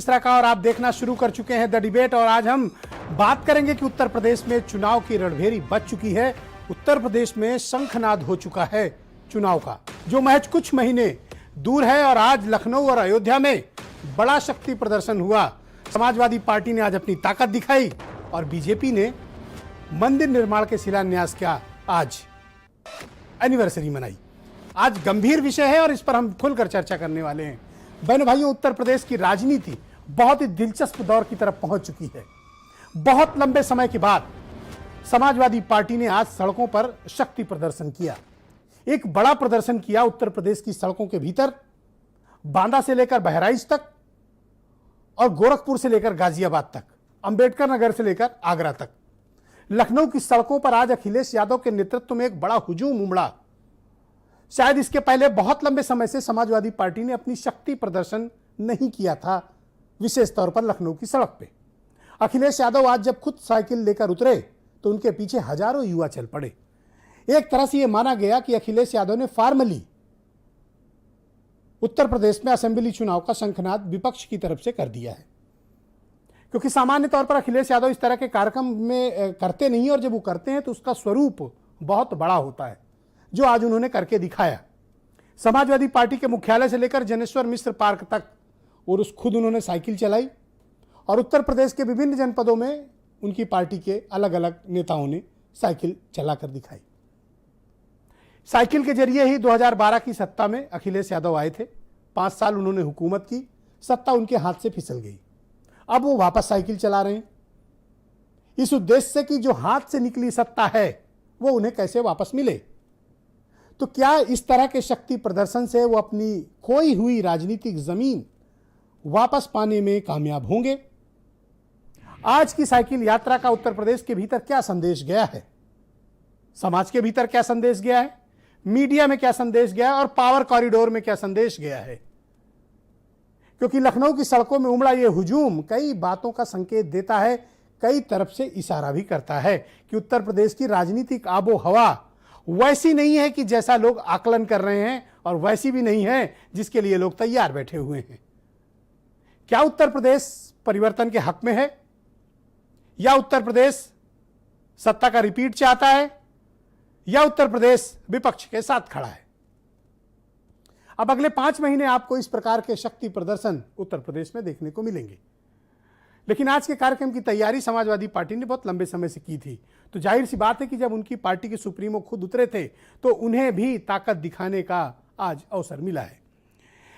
मिश्रा का और आप देखना शुरू कर चुके हैं द डिबेट। और आज हम बात करेंगे कि उत्तर प्रदेश में चुनाव की रणभेरी बज चुकी है। उत्तर प्रदेश में शंखनाद हो चुका है चुनाव का, जो महज कुछ महीने दूर है। और आज लखनऊ और अयोध्या में बड़ा शक्ति प्रदर्शन हुआ। समाजवादी पार्टी ने आज अपनी ताकत दिखाई और बीजेपी ने मंदिर निर्माण के शिलान्यास का आज एनिवर्सरी मनाई। आज गंभीर विषय है और इस पर हम खुलकर चर्चा करने वाले हैं। बहनों भाइयों, उत्तर प्रदेश की राजनीति बहुत ही दिलचस्प दौर की तरफ पहुंच चुकी है। बहुत लंबे समय के बाद समाजवादी पार्टी ने आज सड़कों पर शक्ति प्रदर्शन किया। एक बड़ा प्रदर्शन किया उत्तर प्रदेश की सड़कों के भीतर, बांदा से लेकर बहराइच तक और गोरखपुर से लेकर गाजियाबाद तक, अंबेडकर नगर से लेकर आगरा तक। लखनऊ की सड़कों पर आज अखिलेश यादव के नेतृत्व में एक बड़ा हुजूम उमड़ा। शायद इसके पहले बहुत लंबे समय से समाजवादी पार्टी ने अपनी शक्ति प्रदर्शन नहीं किया था, विशेष तौर पर लखनऊ की सड़क पे। अखिलेश यादव आज जब खुद साइकिल लेकर उतरे तो उनके पीछे हजारों युवा चल पड़े। एक तरह से यह माना गया कि अखिलेश यादव ने फॉर्मली उत्तर प्रदेश में असेंबली चुनाव का शंखनाद विपक्ष की तरफ से कर दिया है, क्योंकि सामान्य तौर पर अखिलेश यादव इस तरह के कार्यक्रम में करते नहीं, और जब वो करते हैं तो उसका स्वरूप बहुत बड़ा होता है, जो आज उन्होंने करके दिखाया। समाजवादी पार्टी के मुख्यालय से लेकर जनेश्वर मिश्र पार्क तक और खुद उन्होंने साइकिल चलाई और उत्तर प्रदेश के विभिन्न जनपदों में उनकी पार्टी के अलग अलग नेताओं ने साइकिल चलाकर दिखाई। साइकिल के जरिए ही 2012 की सत्ता में अखिलेश यादव आए थे। 5 साल उन्होंने हुकूमत की, सत्ता उनके हाथ से फिसल गई। अब वो वापस साइकिल चला रहे हैं इस उद्देश्य से कि जो हाथ से निकली सत्ता है वो उन्हें कैसे वापस मिले। तो क्या इस तरह के शक्ति प्रदर्शन से वो अपनी खोई हुई राजनीतिक जमीन वापस पाने में कामयाब होंगे? आज की साइकिल यात्रा का उत्तर प्रदेश के भीतर क्या संदेश गया है, समाज के भीतर क्या संदेश गया है, मीडिया में क्या संदेश गया है और पावर कॉरिडोर में क्या संदेश गया है? क्योंकि लखनऊ की सड़कों में उमड़ा यह हुजूम कई बातों का संकेत देता है, कई तरफ से इशारा भी करता है कि उत्तर प्रदेश की राजनीतिक आबो हवा वैसी नहीं है कि जैसा लोग आकलन कर रहे हैं, और वैसी भी नहीं है जिसके लिए लोग तैयार बैठे हुए हैं। क्या उत्तर प्रदेश परिवर्तन के हक में है, या उत्तर प्रदेश सत्ता का रिपीट चाहता है, या उत्तर प्रदेश विपक्ष के साथ खड़ा है? अब अगले 5 महीने आपको इस प्रकार के शक्ति प्रदर्शन उत्तर प्रदेश में देखने को मिलेंगे। लेकिन आज के कार्यक्रम की तैयारी समाजवादी पार्टी ने बहुत लंबे समय से की थी, तो जाहिर सी बात है कि जब उनकी पार्टी के सुप्रीमो खुद उतरे थे तो उन्हें भी ताकत दिखाने का आज अवसर मिला है।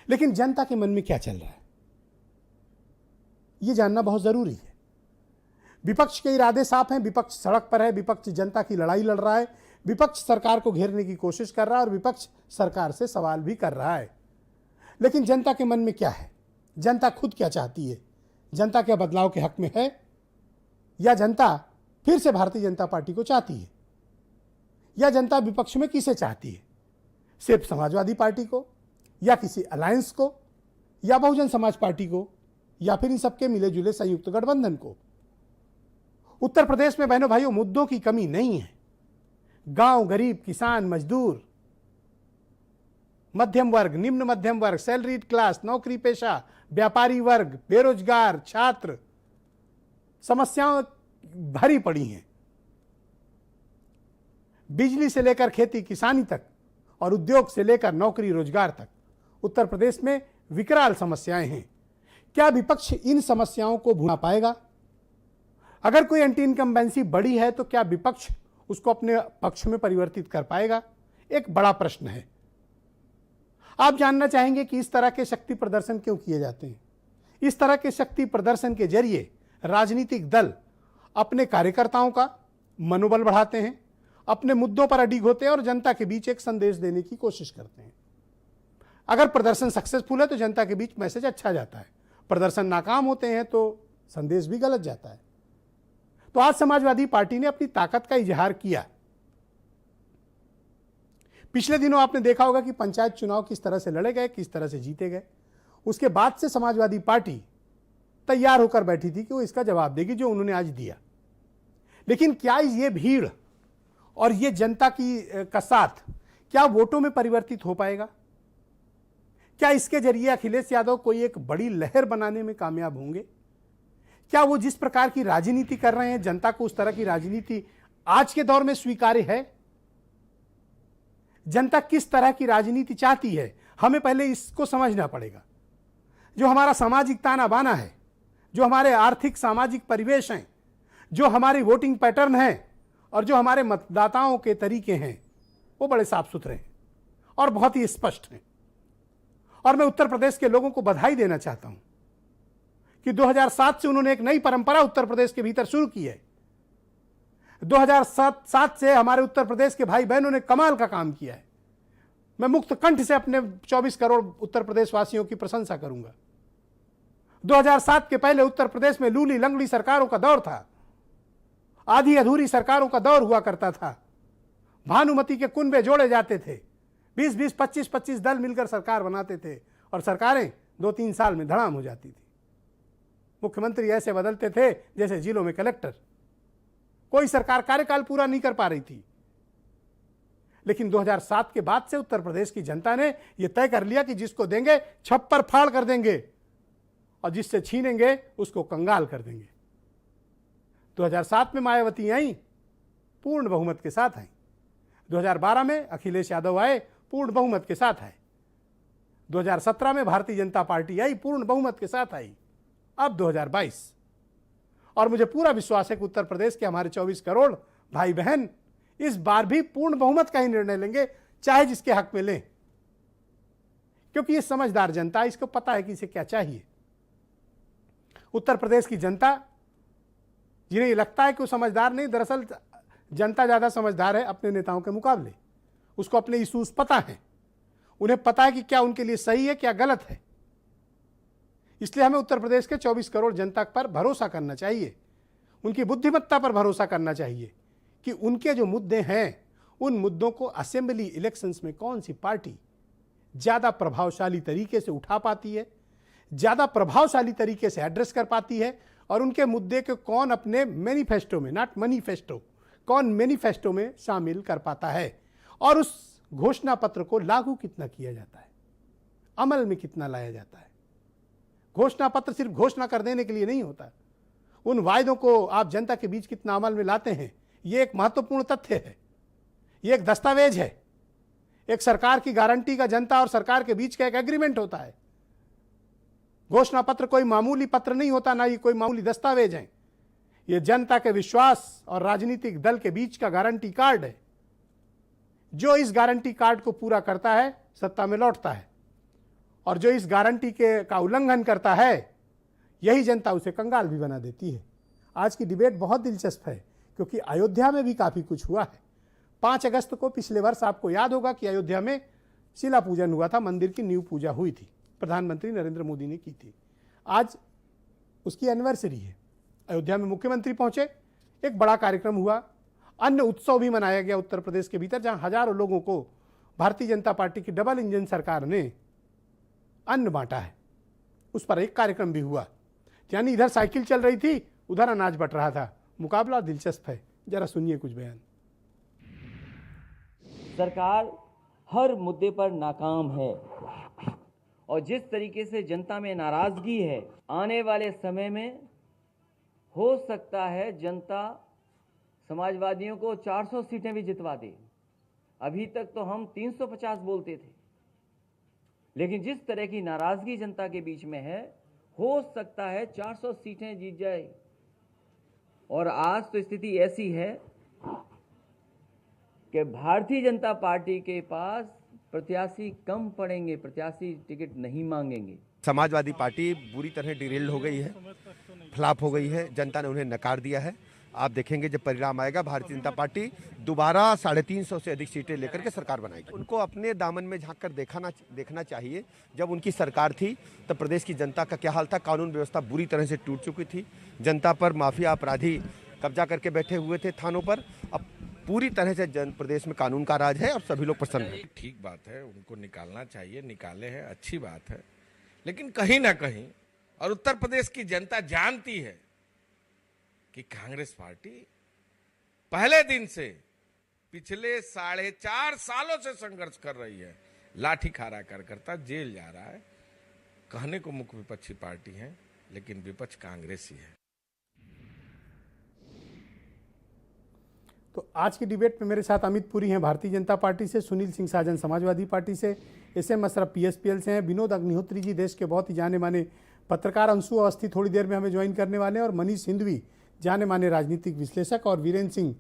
लेकिन जनता के मन में क्या चल रहा है, यह जानना बहुत जरूरी है। विपक्ष के इरादे साफ हैं, विपक्ष सड़क पर है, विपक्ष जनता की लड़ाई लड़ रहा है, विपक्ष सरकार को घेरने की कोशिश कर रहा है और विपक्ष सरकार से सवाल भी कर रहा है। लेकिन जनता के मन में क्या है, जनता खुद क्या चाहती है? जनता क्या बदलाव के हक में है, या जनता फिर से भारतीय जनता पार्टी को चाहती है, या जनता विपक्ष में किसे चाहती है? सिर्फ समाजवादी पार्टी को, या किसी अलायंस को, या बहुजन समाज पार्टी को, या फिर इन सबके मिले जुले संयुक्त गठबंधन को? उत्तर प्रदेश में बहनों भाइयों मुद्दों की कमी नहीं है। गांव, गरीब, किसान, मजदूर, मध्यम वर्ग, निम्न मध्यम वर्ग, सैलरीड क्लास, नौकरी पेशा, व्यापारी वर्ग, बेरोजगार, छात्र, समस्याएं भरी पड़ी हैं। बिजली से लेकर खेती किसानी तक और उद्योग से लेकर नौकरी रोजगार तक उत्तर प्रदेश में विकराल समस्याएं हैं। क्या विपक्ष इन समस्याओं को भुला पाएगा? अगर कोई एंटी इनकम्बेंसी बड़ी है तो क्या विपक्ष उसको अपने पक्ष में परिवर्तित कर पाएगा? एक बड़ा प्रश्न है। आप जानना चाहेंगे कि इस तरह के शक्ति प्रदर्शन क्यों किए जाते हैं। इस तरह के शक्ति प्रदर्शन के जरिए राजनीतिक दल अपने कार्यकर्ताओं का मनोबल बढ़ाते हैं, अपने मुद्दों पर अडिग होते हैं और जनता के बीच एक संदेश देने की कोशिश करते हैं। अगर प्रदर्शन सक्सेसफुल है तो जनता के बीच मैसेज अच्छा जाता है, प्रदर्शन नाकाम होते हैं तो संदेश भी गलत जाता है। तो आज समाजवादी पार्टी ने अपनी ताकत का इजहार किया। पिछले दिनों आपने देखा होगा कि पंचायत चुनाव किस तरह से लड़े गए, किस तरह से जीते गए। उसके बाद से समाजवादी पार्टी तैयार होकर बैठी थी कि वो इसका जवाब देगी जो उन्होंने आज दिया। लेकिन क्या ये भीड़ और ये जनता की का साथ क्या वोटों में परिवर्तित हो पाएगा? क्या इसके जरिए अखिलेश यादव कोई एक बड़ी लहर बनाने में कामयाब होंगे? क्या वो जिस प्रकार की राजनीति कर रहे हैं, जनता को उस तरह की राजनीति आज के दौर में स्वीकार्य है? जनता किस तरह की राजनीति चाहती है, हमें पहले इसको समझना पड़ेगा। जो हमारा सामाजिक ताना बाना है, जो हमारे आर्थिक सामाजिक परिवेश हैं, जो हमारी वोटिंग पैटर्न है और जो हमारे मतदाताओं के तरीके हैं, वो बड़े साफ सुथरे हैं और बहुत ही स्पष्ट हैं। और मैं उत्तर प्रदेश के लोगों को बधाई देना चाहता हूं कि 2007 से उन्होंने एक नई परंपरा उत्तर प्रदेश के भीतर शुरू की है। 2007 से हमारे उत्तर प्रदेश के भाई बहनों ने कमाल का काम किया है। मैं मुक्त कंठ से अपने 24 करोड़ उत्तर प्रदेश वासियों की प्रशंसा करूंगा। 2007 के पहले उत्तर प्रदेश में लूली लंगड़ी सरकारों का दौर था, आधी अधूरी सरकारों का दौर हुआ करता था। भानुमति के कुनबे जोड़े जाते थे, 20-20, 25-25 दल मिलकर सरकार बनाते थे और सरकारें 2-3 साल में धड़ाम हो जाती थी। मुख्यमंत्री ऐसे बदलते थे जैसे जिलों में कलेक्टर। कोई सरकार कार्यकाल पूरा नहीं कर पा रही थी। लेकिन 2007 के बाद से उत्तर प्रदेश की जनता ने यह तय कर लिया कि जिसको देंगे छप्पर फाड़ कर देंगे और जिससे छीनेंगे उसको कंगाल कर देंगे। 2007 में मायावती आई, पूर्ण बहुमत के साथ आई। 2012 में अखिलेश यादव आए, पूर्ण बहुमत के साथ आए। 2017 में भारतीय जनता पार्टी आई, पूर्ण बहुमत के साथ आई। अब 2022, और मुझे पूरा विश्वास है कि उत्तर प्रदेश के हमारे 24 करोड़ भाई बहन इस बार भी पूर्ण बहुमत का ही निर्णय लेंगे, चाहे जिसके हक में लें, क्योंकि ये समझदार जनता, इसको पता है कि इसे क्या चाहिए। उत्तर प्रदेश की जनता, जिन्हें ये लगता है कि वो समझदार नहीं, दरअसल जनता ज्यादा समझदार है अपने नेताओं के मुकाबले। उसको अपने इश्यूज पता है, उन्हें पता है कि क्या उनके लिए सही है, क्या गलत है। इसलिए हमें उत्तर प्रदेश के 24 करोड़ जनता पर भरोसा करना चाहिए, उनकी बुद्धिमत्ता पर भरोसा करना चाहिए कि उनके जो मुद्दे हैं, उन मुद्दों को असेंबली इलेक्शंस में कौन सी पार्टी ज़्यादा प्रभावशाली तरीके से उठा पाती है, ज़्यादा प्रभावशाली तरीके से एड्रेस कर पाती है, और उनके मुद्दे को कौन अपने मैनिफेस्टो में, नॉट मनीफेस्टो, कौन मैनिफेस्टो में शामिल कर पाता है, और उस घोषणा पत्र को लागू कितना किया जाता है, अमल में कितना लाया जाता है। घोषणा पत्र सिर्फ घोषणा कर देने के लिए नहीं होता, उन वायदों को आप जनता के बीच कितना अमल में लाते हैं, ये एक महत्वपूर्ण तथ्य है, ये एक दस्तावेज है। एक सरकार की गारंटी का जनता और सरकार के बीच का एक एग्रीमेंट होता है। घोषणा पत्र कोई मामूली पत्र नहीं होता, ना ये कोई मामूली दस्तावेज है। ये जनता के विश्वास और राजनीतिक दल के बीच का गारंटी कार्ड है। जो इस गारंटी कार्ड को पूरा करता है सत्ता में लौटता है, और जो इस गारंटी का उल्लंघन करता है, यही जनता उसे कंगाल भी बना देती है। आज की डिबेट बहुत दिलचस्प है, क्योंकि अयोध्या में भी काफी कुछ हुआ है। 5 अगस्त को पिछले वर्ष आपको याद होगा कि अयोध्या में शिला पूजन हुआ था, मंदिर की नींव पूजा हुई थी, प्रधानमंत्री नरेंद्र मोदी ने की थी। आज उसकी एनिवर्सरी है। अयोध्या में मुख्यमंत्री पहुंचे, एक बड़ा कार्यक्रम हुआ, अन्न उत्सव भी मनाया गया उत्तर प्रदेश के भीतर, जहां हजारों लोगों को भारतीय जनता पार्टी की डबल इंजन सरकार ने अन्न बांटा है। उस पर एक कार्यक्रम भी हुआ, यानी इधर साइकिल चल रही थी, उधर अनाज बंट रहा था। मुकाबला दिलचस्प है, जरा सुनिए कुछ बयान। सरकार हर मुद्दे पर नाकाम है, और जिस तरीके से जनता में नाराजगी है, आने वाले समय में हो सकता है जनता समाजवादियों को 400 सीटें भी जितवा दे। अभी तक तो हम 350 बोलते थे, लेकिन जिस तरह की नाराजगी जनता के बीच में है, हो सकता है 400 सीटें जीत जाए। और आज तो स्थिति ऐसी है कि भारतीय जनता पार्टी के पास प्रत्याशी कम पड़ेंगे, प्रत्याशी टिकट नहीं मांगेंगे। समाजवादी पार्टी बुरी तरह डिरेल्ड हो गई है, फ्लॉप हो गई है, जनता ने उन्हें नकार दिया है। आप देखेंगे जब परिणाम आएगा, भारतीय जनता पार्टी दोबारा 350 से अधिक सीटें लेकर के सरकार बनाएगी। उनको अपने दामन में झांक कर देखना चाहिए। जब उनकी सरकार थी तब प्रदेश की जनता का क्या हाल था। कानून व्यवस्था बुरी तरह से टूट चुकी थी, जनता पर माफिया अपराधी कब्जा करके बैठे हुए थे थानों पर। अब पूरी तरह से प्रदेश में कानून का राज है और सभी लोग प्रसन्न हैं। ठीक बात है, उनको निकालना चाहिए, निकाले हैं, अच्छी बात है। लेकिन कहीं ना कहीं, और उत्तर प्रदेश की जनता जानती है कि कांग्रेस पार्टी पहले दिन से पिछले 4.5 सालों से संघर्ष कर रही है। लाठी खारा कार्यकर्ता जेल जा रहा है। कहने को मुख्य विपक्षी पार्टी है, लेकिन विपक्ष कांग्रेस ही है। तो आज की डिबेट में मेरे साथ अमित पुरी हैं भारतीय जनता पार्टी से, सुनील सिंह साजन समाजवादी पार्टी से, SM अशरफ PSPL से हैं, विनोद अग्निहोत्री जी देश के बहुत ही जाने माने पत्रकार, अंशु अवस्थी थोड़ी देर में हमें ज्वाइन करने वाले हैं, और मनीष हिंदवी जाने माने राजनीतिक विश्लेषक, और वीरेंद्र सिंह